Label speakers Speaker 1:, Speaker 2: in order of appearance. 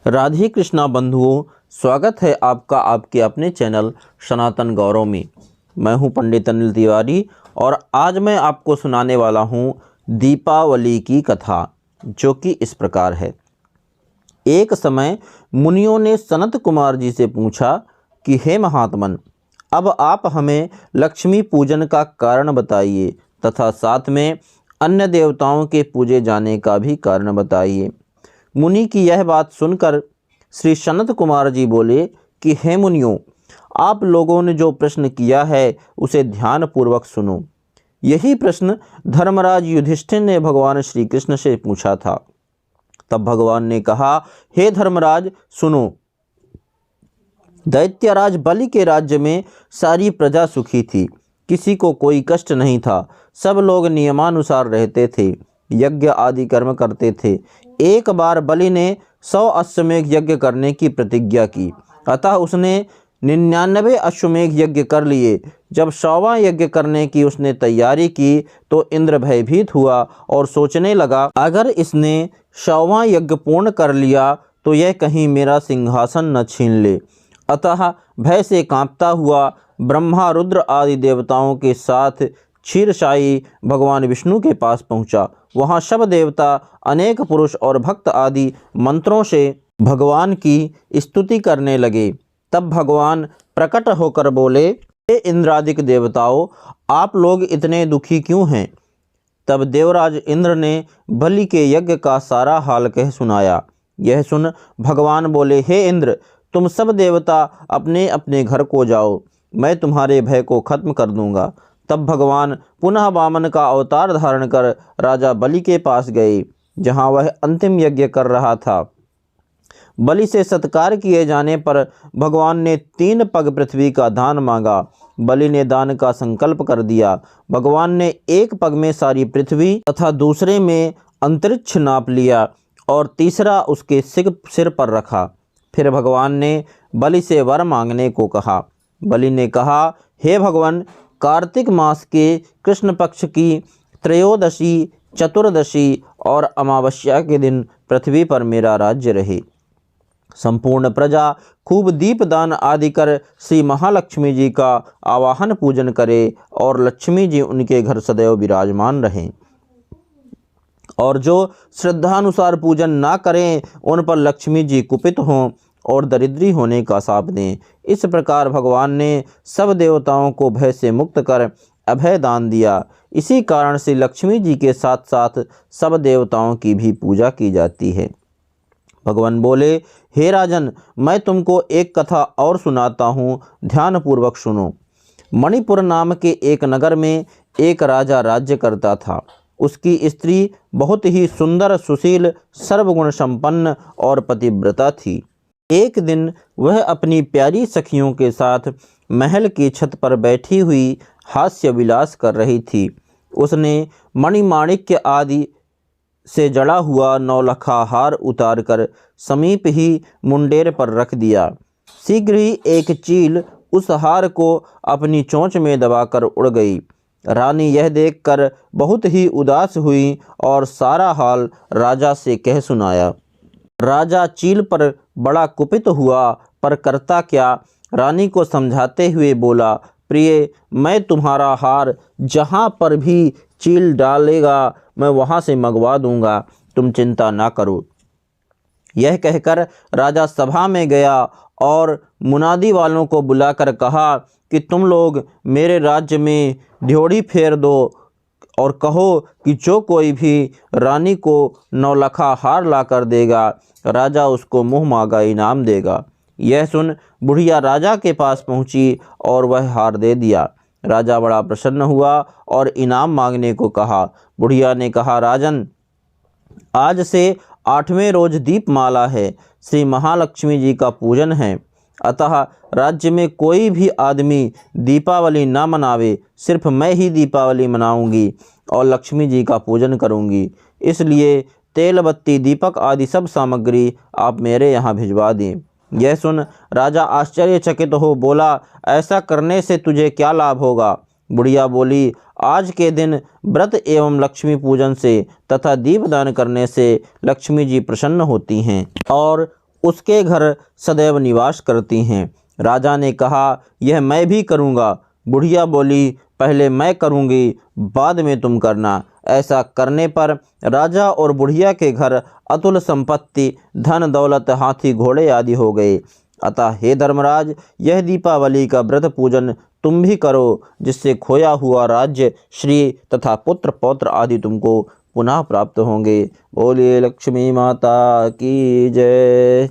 Speaker 1: राधे कृष्णा बंधुओं, स्वागत है आपका आपके अपने चैनल सनातन गौरव में। मैं हूं पंडित अनिल तिवारी और आज मैं आपको सुनाने वाला हूं दीपावली की कथा, जो कि इस प्रकार है। एक समय मुनियों ने सनत कुमार जी से पूछा कि हे महात्मन, अब आप हमें लक्ष्मी पूजन का कारण बताइए तथा साथ में अन्य देवताओं के पूजे जाने का भी कारण बताइए। मुनि की यह बात सुनकर श्री सनत कुमार जी बोले कि हे मुनियों, आप लोगों ने जो प्रश्न किया है उसे ध्यानपूर्वक सुनो। यही प्रश्न धर्मराज युधिष्ठिर ने भगवान श्री कृष्ण से पूछा था। तब भगवान ने कहा, हे धर्मराज सुनो। दैत्यराज बलि के राज्य में सारी प्रजा सुखी थी, किसी को कोई कष्ट नहीं था। सब लोग नियमानुसार रहते थे, यज्ञ आदि कर्म करते थे। एक बार बलि ने 100 अश्वमेध यज्ञ करने की प्रतिज्ञा की, अतः उसने 99 अश्वमेध यज्ञ कर लिए। जब 100वां यज्ञ करने की उसने तैयारी की तो इंद्र भयभीत हुआ और सोचने लगा, अगर इसने 100वां यज्ञ पूर्ण कर लिया तो यह कहीं मेरा सिंहासन न छीन ले। अतः भय से कांपता हुआ ब्रह्मा, रुद्र आदि देवताओं के साथ क्षीरसाई भगवान विष्णु के पास पहुंचा। वहां सब देवता, अनेक पुरुष और भक्त आदि मंत्रों से भगवान की स्तुति करने लगे। तब भगवान प्रकट होकर बोले, हे इंद्रादिक देवताओं, आप लोग इतने दुखी क्यों हैं? तब देवराज इंद्र ने बलि के यज्ञ का सारा हाल कह सुनाया। यह सुन भगवान बोले, हे इंद्र, तुम सब देवता अपने अपने घर को जाओ, मैं तुम्हारे भय को खत्म कर दूंगा। तब भगवान पुनः वामन का अवतार धारण कर राजा बलि के पास गए, जहां वह अंतिम यज्ञ कर रहा था। बलि से सत्कार किए जाने पर भगवान ने 3 पग पृथ्वी का दान मांगा। बलि ने दान का संकल्प कर दिया। भगवान ने एक पग में सारी पृथ्वी तथा दूसरे में अंतरिक्ष नाप लिया और तीसरा उसके सिर पर रखा। फिर भगवान ने बलि से वर मांगने को कहा। बलि ने कहा, हे भगवान, कार्तिक मास के कृष्ण पक्ष की त्रयोदशी, चतुर्दशी और अमावस्या के दिन पृथ्वी पर मेरा राज्य रहे। संपूर्ण प्रजा खूब दीपदान आदि कर श्री महालक्ष्मी जी का आवाहन पूजन करे और लक्ष्मी जी उनके घर सदैव विराजमान रहें। और जो श्रद्धानुसार पूजन ना करें उन पर लक्ष्मी जी कुपित हों और दरिद्री होने का शाप दें। इस प्रकार भगवान ने सब देवताओं को भय से मुक्त कर अभय दान दिया। इसी कारण से लक्ष्मी जी के साथ साथ सब देवताओं की भी पूजा की जाती है। भगवान बोले, हे राजन, मैं तुमको एक कथा और सुनाता हूँ, ध्यानपूर्वक सुनो। मणिपुर नाम के एक नगर में एक राजा राज्य करता था। उसकी स्त्री बहुत ही सुंदर, सुशील, सर्वगुण संपन्न और पतिव्रता थी। एक दिन वह अपनी प्यारी सखियों के साथ महल की छत पर बैठी हुई हास्य विलास कर रही थी। उसने मणिमाणिक्य आदि से जड़ा हुआ 9 लखा हार उतारकर समीप ही मुंडेर पर रख दिया। शीघ्र ही एक चील उस हार को अपनी चोंच में दबाकर उड़ गई। रानी यह देखकर बहुत ही उदास हुई और सारा हाल राजा से कह सुनाया। राजा चील पर बड़ा कुपित हुआ, पर करता क्या? रानी को समझाते हुए बोला, प्रिय, मैं तुम्हारा हार जहाँ पर भी चील डालेगा मैं वहाँ से मंगवा दूंगा, तुम चिंता ना करो। यह कहकर राजा सभा में गया और मुनादी वालों को बुलाकर कहा कि तुम लोग मेरे राज्य में ड्योढ़ी फेर दो और कहो कि जो कोई भी रानी को 9 लखा हार ला कर देगा, राजा उसको मुँह मांगा इनाम देगा। यह सुन बुढ़िया राजा के पास पहुंची और वह हार दे दिया। राजा बड़ा प्रसन्न हुआ और इनाम मांगने को कहा। बुढ़िया ने कहा, राजन, आज से 8वें रोज दीपमाला है, श्री महालक्ष्मी जी का पूजन है, अतः राज्य में कोई भी आदमी दीपावली ना मनावे, सिर्फ मैं ही दीपावली मनाऊंगी और लक्ष्मी जी का पूजन करूंगी। इसलिए तेल, बत्ती, दीपक आदि सब सामग्री आप मेरे यहाँ भिजवा दें। यह सुन राजा आश्चर्यचकित हो बोला, ऐसा करने से तुझे क्या लाभ होगा? बुढ़िया बोली, आज के दिन व्रत एवं लक्ष्मी पूजन से तथा दीपदान करने से लक्ष्मी जी प्रसन्न होती हैं और उसके घर सदैव निवास करती हैं। राजा ने कहा, यह मैं भी करूँगा। बुढ़िया बोली, पहले मैं करूँगी, बाद में तुम करना। ऐसा करने पर राजा और बुढ़िया के घर अतुल संपत्ति, धन दौलत, हाथी घोड़े आदि हो गए। अतः हे धर्मराज, यह दीपावली का व्रत पूजन तुम भी करो, जिससे खोया हुआ राज्य, श्री तथा पुत्र पौत्र आदि तुमको पुनः प्राप्त होंगे। बोलिए लक्ष्मी माता की जय।